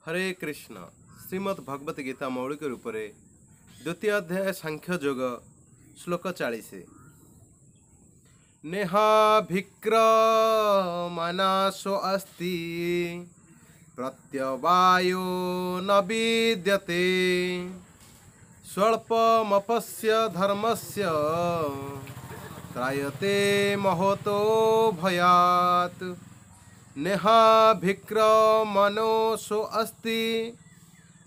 हरे कृष्ण। श्रीमद् भगवत गीता मौलिक रूप द्वितीय अध्याय सांख्य योग श्लोक 40। नेहाभिक्रमनाशो अस्ति प्रत्यवायो न विद्यते स्वल्पमपस्य धर्मस्य त्रायते महतो भयात्। नेहाभिक्रमनोषो अस्ति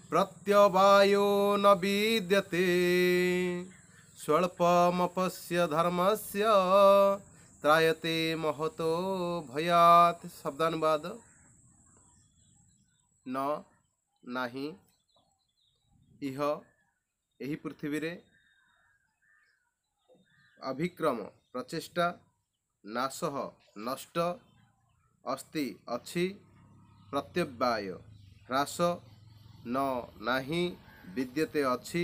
प्रत्यवायो न विद्यते स्वल्पमपस्य धर्मस्य त्रायते महतो भयात्। शब्दानुवाद। न नाही इह एही पृथ्वी रे अभिक्रम प्रचेष्टा नाशः नष्ट अस्ति अच्छी प्रत्यवाय ह्रास न नाही विद्यते अच्छी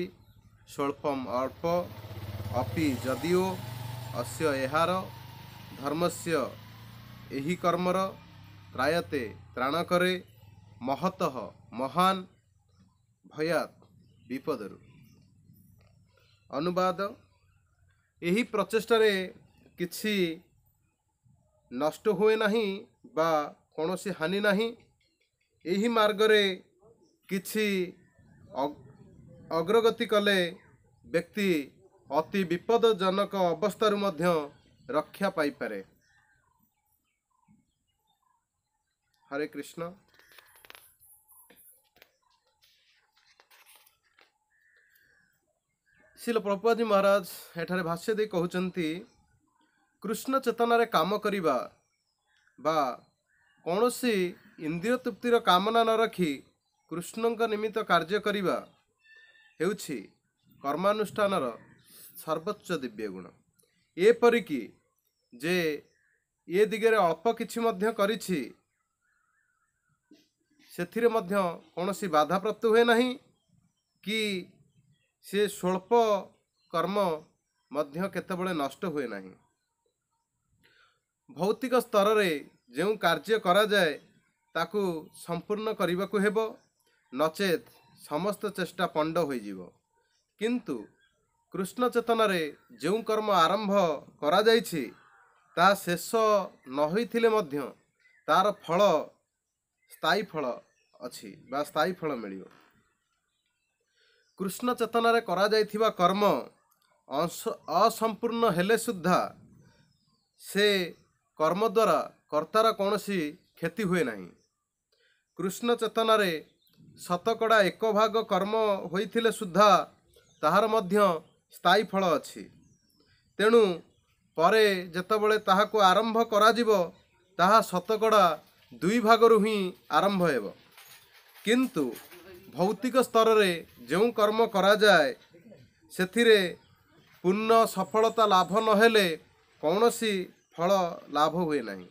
स्वल्पम अल्प अपि जदिओ अस्य एहार धर्मस्य एही कर्मर त्रायते त्राण करे महतः महान भयात विपदरु। अनुवाद। एही प्रचेष्टारे किछि नष्ट हुए नहीं बा कौनसी हानि नहीं। एही मार्गरे किछि अग्रगति कले व्यक्ति अति विपदजनक अवस्थारु मध्य रक्षा पाई पारे। हरे कृष्ण। श्रील प्रभुपाद जी महाराज एठारे भाष्य दे कहउचंती कृष्ण चेतनारे काम करिबा बा कौनसी इंद्रिय तृप्तिर कामना न रखी कृष्णଙ୍କ निमित्त कार्य करिबा हेउछि कर्मानुष्ठानर सर्वोच्च दिव्य गुण। एपरिकी जे ये दिगरे अल्प किछि मध्य करिछि सेथिरे मध्य कौनसी बाधा प्राप्त हुए नहीं कि से स्वल्प कर्म मध्य केतेबेले नष्ट हुए नहीं। भौतिक स्तर रे जो कार्य करा जाए ताकू संपूर्ण करने को हेबो नचेत समस्त चेष्टा पंड हो जीवो। किंतु कृष्ण चेतना रे जो कर्म आरंभ करा जाइछि ता शेष न होइथिले मध्य तार फल स्थायी फल अछि बा स्थायी फल मिलियो। कृष्ण चेतना रे करा जाइथिबा कर्म असंपूर्ण हेले सुद्धा से कर्म द्वारा कर्तार कौनसी क्षति हुए नहीं। कृष्ण चेतना रे शतकड़ा एक भाग कर्म होइथिले सुद्धा ताहार मध्य स्थायी फल अछि। तेणु परे जेतबेले ताहाको आरंभ करा जिवो ताहा शतकड़ा 2 भागरु ही आरंभ हेबो। किंतु भौतिक स्तर रे जो कर्म करा जाए सेथिरे पूर्ण सफलता लाभ न हेले कौनसी फल लाभ हुए नहीं।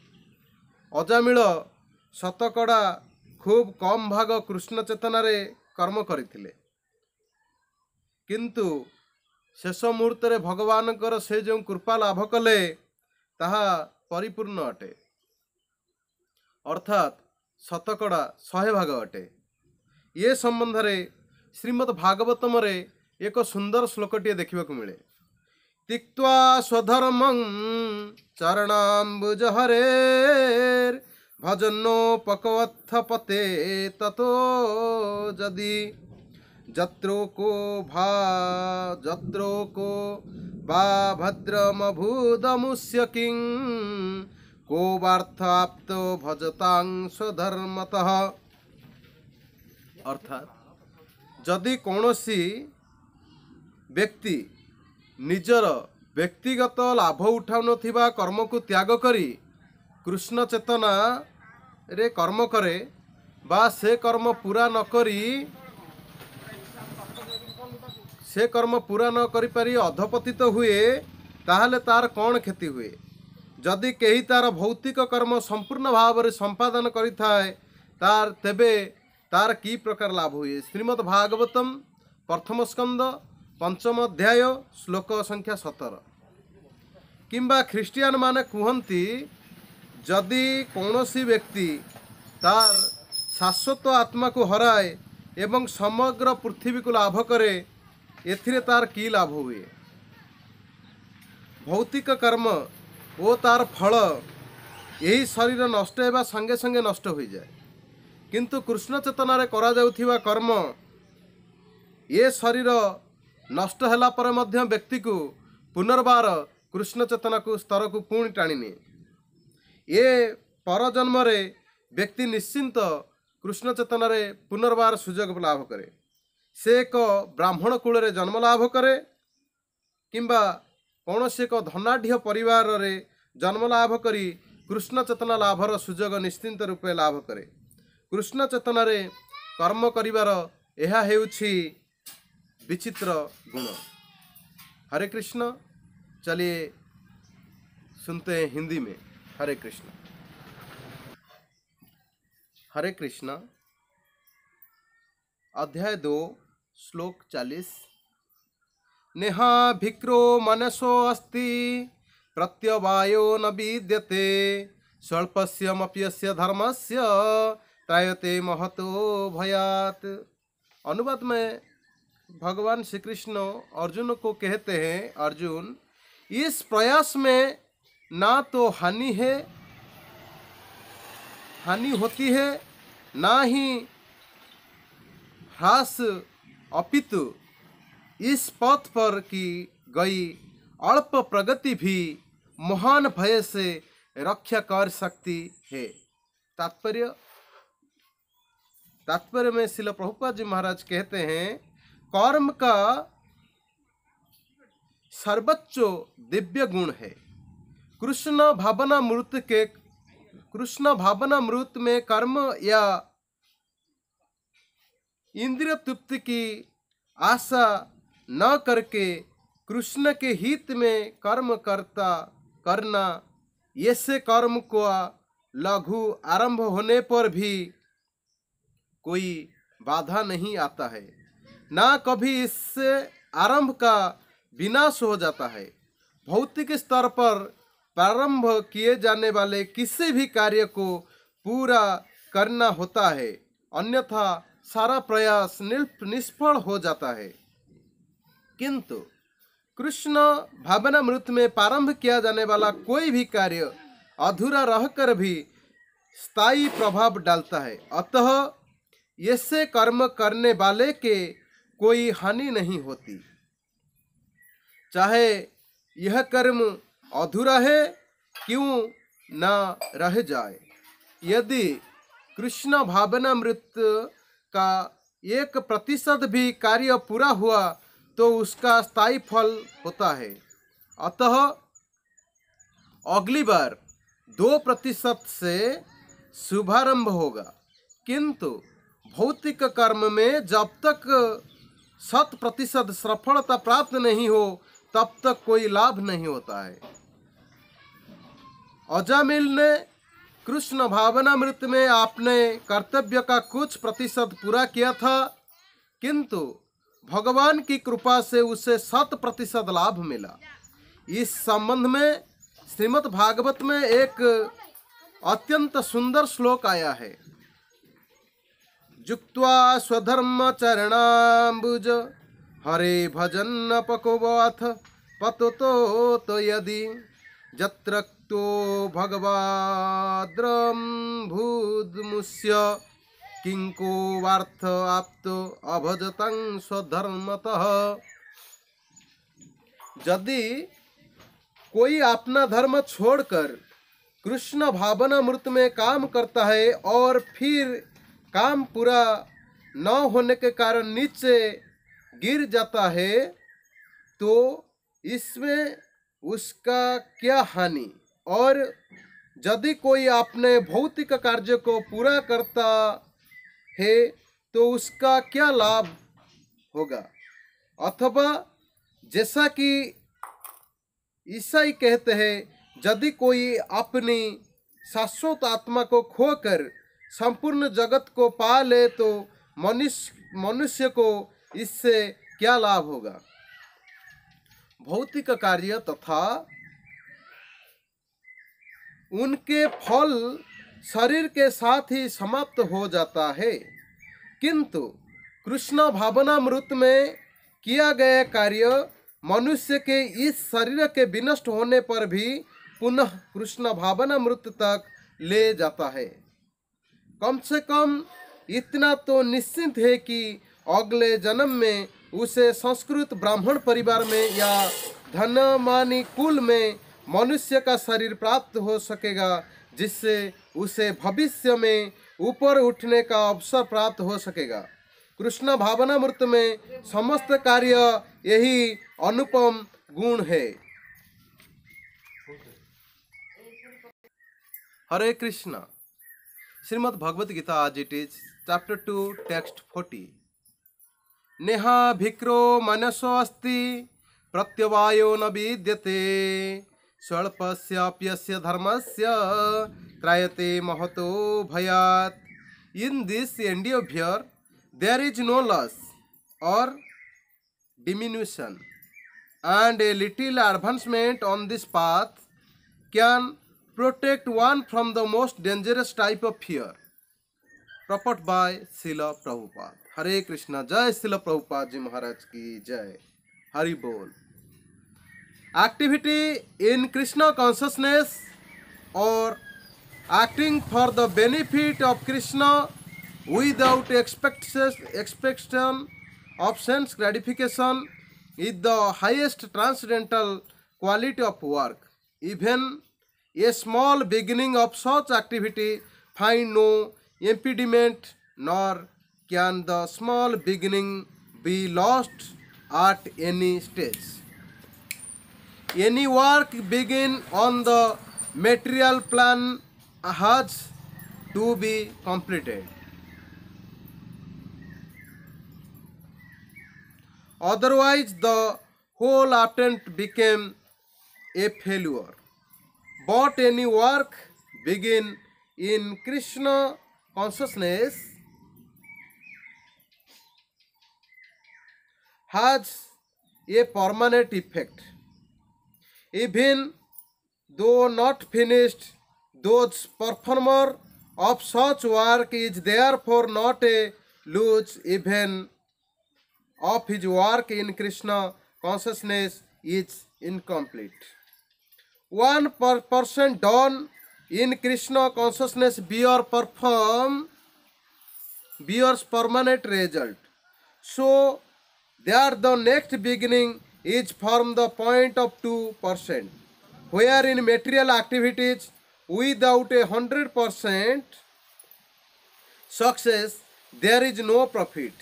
अजामिल शतकड़ा खूब कम भाग कृष्ण चेतना रे कर्म करिथिले किंतु शेष मुहूर्त रे भगवानकर से जो कृपा लाभ कले ताहा परिपूर्ण अटे अर्थात शतकड़ा 100 भाग अटे। ये संबंध रे श्रीमद् भागवतम रे एक सुंदर श्लोकटिए देखा मिले। तिक्त्वा स्वधर्मं चरणाम्बुज हरेर भजन्नोपकवत्थपते ततो जदि जत्रो को बा भद्रमभूदमुष्य किं को वार्थाप्तो भजतां स्वधर्मतः। अर्थात जदि कौनसी व्यक्ति निजर व्यक्तिगत लाभ उठाउन थिबा कर्म को त्याग करी कृष्ण चेतना रे कर्म करे बा से कर्म पूरा न करी पारी अधपतित हुए ताहले तार कौन क्षति हुए। जदि केही तार भौतिक कर्म संपूर्ण भाव रे संपादन करि थाए तार तेबे तार की प्रकार लाभ हुए। श्रीमद् भागवतम प्रथम स्कंद 5म अध्याय श्लोक संख्या 17। किंबा ख्रीष्टियान माने कहती जदि कौनसी व्यक्ति तार शाश्वत आत्मा को हराए एवं समग्र पृथ्वी को लाभ करे, एथिरे तार की लाभ हुए? भौतिक कर्म ओ तार फल यही शरीर नष्ट होगा संगे संगे नष्ट हो जाए, किंतु कृष्ण चेतन करा जाउथिबा कर्म ये शरीर नष्ट होला पर मध्य व्यक्ति को पुनर्बार कृष्ण चेतना को स्तर को पुणी टाणी ये परजन्म रे व्यक्ति निश्चिंत कृष्ण चेतन पुनर्बार सुजोग लाभ करे। से एक ब्राह्मण कूल रे जन्म लाभ करे किंबा कौन से एक धनाढ़ परिवार रे जन्म लाभ करी कृष्ण चेतना लाभर सुजोग निश्चिंत रूपे लाभ करे। कृष्ण चेतन रे कर्म करिवार यह हेउछि विचित्र गुण। हरे कृष्ण। चलिए सुनते हैं हिंदी में। हरे कृष्ण। हरे कृष्ण। अध्याय 2 श्लोक 40। नेहा भिक्रो मनसो अस्ति प्रत्यवायो न विद्यते स्वल्पस्यमप्यस्य धर्मस्य त्रायते महतो भयात्। अनुवाद में भगवान श्री कृष्ण अर्जुन को कहते हैं, अर्जुन इस प्रयास में ना तो हानि होती है ना ही ह्रास, अपितु इस पथ पर की गई अल्प प्रगति भी महान भय से रक्षा कर सकती है। तात्पर्य में श्रील प्रभुपाद जी महाराज कहते हैं, कर्म का सर्वोच्च दिव्य गुण है। कृष्ण भावना मृत में कर्म या इंद्रिय तृप्ति की आशा न करके कृष्ण के हित में कर्म करना, ऐसे कर्म को लघु आरंभ होने पर भी कोई बाधा नहीं आता है, ना कभी इससे आरंभ का विनाश हो जाता है। भौतिक स्तर पर प्रारंभ किए जाने वाले किसी भी कार्य को पूरा करना होता है, अन्यथा सारा प्रयास निष्फल हो जाता है। किंतु कृष्ण भावनामृत में प्रारंभ किया जाने वाला कोई भी कार्य अधूरा रहकर भी स्थायी प्रभाव डालता है। अतः ऐसे कर्म करने वाले के कोई हानि नहीं होती, चाहे यह कर्म अधूरा है क्यों न रह जाए। यदि कृष्ण भावनामृत का 1% भी कार्य पूरा हुआ तो उसका स्थायी फल होता है। अतः अगली बार 2% से शुभारंभ होगा, किंतु भौतिक कर्म में जब तक 100% सफलता प्राप्त नहीं हो तब तक कोई लाभ नहीं होता है। अजामिल ने कृष्ण भावनामृत में अपने कर्तव्य का कुछ प्रतिशत पूरा किया था, किंतु भगवान की कृपा से उसे 100% लाभ मिला। इस संबंध में श्रीमद् भागवत में एक अत्यंत सुंदर श्लोक आया है। जुक्त्वा स्वधर्म चरणाम्बुज हरे भजन पकोवाथ पततो तो यदि जत्रक्तो भगवाद्रम भूद्मुष्य किंको वार्थ आप्तो अभजतं स्वधर्मतः। यदि कोई अपना धर्म छोड़कर कृष्ण भावनामृत में काम करता है और फिर काम पूरा न होने के कारण नीचे गिर जाता है, तो इसमें उसका क्या हानि? और यदि कोई अपने भौतिक कार्य को पूरा करता है तो उसका क्या लाभ होगा? अथवा जैसा कि ईसाई कहते हैं, यदि कोई अपनी शाश्वत आत्मा को खोकर संपूर्ण जगत को पा ले तो मनुष्य को इससे क्या लाभ होगा? भौतिक कार्य तथा उनके फल शरीर के साथ ही समाप्त हो जाता है, किंतु कृष्ण भावनामृत में किया गया कार्य मनुष्य के इस शरीर के विनष्ट होने पर भी पुनः कृष्ण भावनामृत तक ले जाता है। कम से कम इतना तो निश्चित है कि अगले जन्म में उसे संस्कृत ब्राह्मण परिवार में या धनमानी कुल में मनुष्य का शरीर प्राप्त हो सकेगा, जिससे उसे भविष्य में ऊपर उठने का अवसर प्राप्त हो सकेगा। कृष्ण भावनामृत में समस्त कार्य यही अनुपम गुण है। हरे कृष्णा। श्रीमद् भगवत गीता आज इट इज चैप्टर 2 टेक्स्ट 40। नेहा भिक्रो मनसो अस्ति प्रत्यवायो न विद्यते स्वल्पस्याप्यस्य धर्मस्य त्रायते महतो भयात्। In this endeavor there is no loss or diminution, and a little advancement on this path can protect one from the most dangerous type of fear. Purport by Srila Prabhupada. हरे कृष्णा। जय श्रील प्रभुपाद जी महाराज की जय। हरि बोल। Activity in Krishna consciousness or acting for the benefit of Krishna without expectation of sense gratification is the highest transcendental quality of work. Even a small beginning of such activity find no impediment, nor can the small beginning be lost at any stage. Any work begin on the material plan has to be completed. Otherwise, the whole attempt became a failure. But any work begin in Krishna consciousness has a permanent effect. Even though not finished, those performer of such work is therefore not a loss even of his work in Krishna consciousness is incomplete. 1% done in Krishna consciousness bears permanent result. So that the next beginning is from the point of 2%, where in material activities without 100% success there is no profit.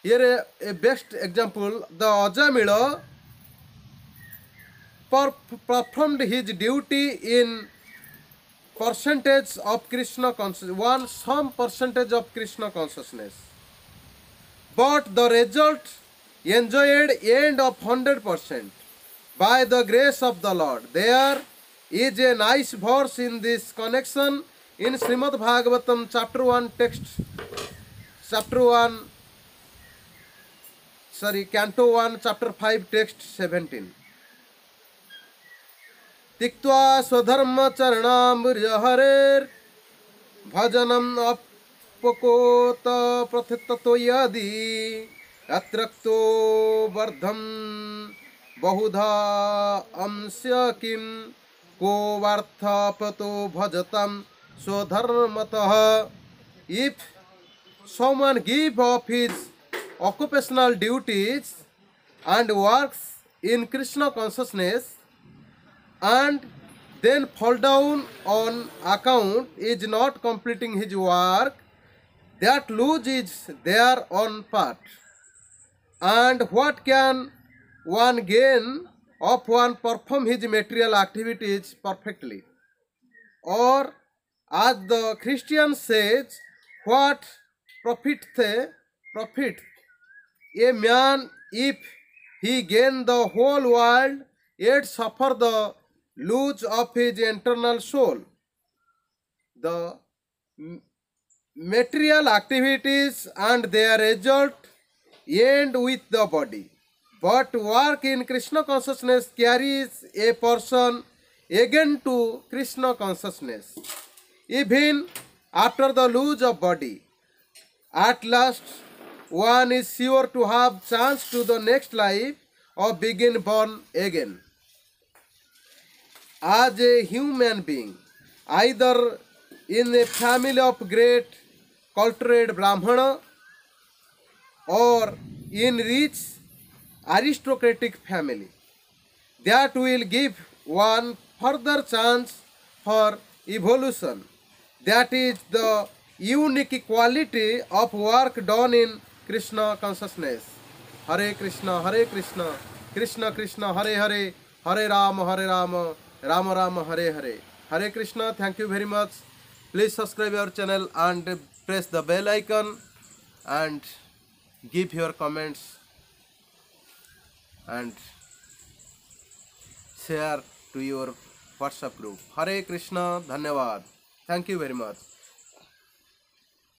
Here a best example, the Ajamila performed his duty in percentage of Krishna consciousness, some percentage of Krishna consciousness, but the result enjoyed end of 100% by the grace of the Lord. There is a nice verse in this connection in Srimad Bhagavatam chapter 1 canto 1 chapter 5 text 17. तिक्त्वा स्वधर्म चरणाम्बुज हरेर भजनम अपकोत प्रथितो यदि अत्रक्तो वर्धम बहुधा अंस्य किम को वार्थपतो भजतम स्वधर्मतः. If someone give up his occupational duties and works in Krishna consciousness and then fall down on account is not completing his work, that lose is their own part. And what can one gain of one perform his material activities perfectly? Or as the Christian says, what profiteth a man if he gain the whole world yet suffer the loss of his internal soul? The material activities and their result end with the body, but work in Krishna consciousness carries a person again to Krishna consciousness. even after the lose of body. At last, one is sure to have chance to the next life or begin born again. As a human being, either in a family of great cultured Brahmana or in rich aristocratic family, that will give one further chance for evolution. That is the unique quality of work done in Krishna consciousness. Hare Krishna, Krishna Krishna, Hare Hare Rama, Rama Rama, Hare Hare. Hare Krishna, thank you very much. Please subscribe our channel and press the bell icon and give your comments and share to your WhatsApp group. Hare Krishna, Dhanyavad. Thank you very much.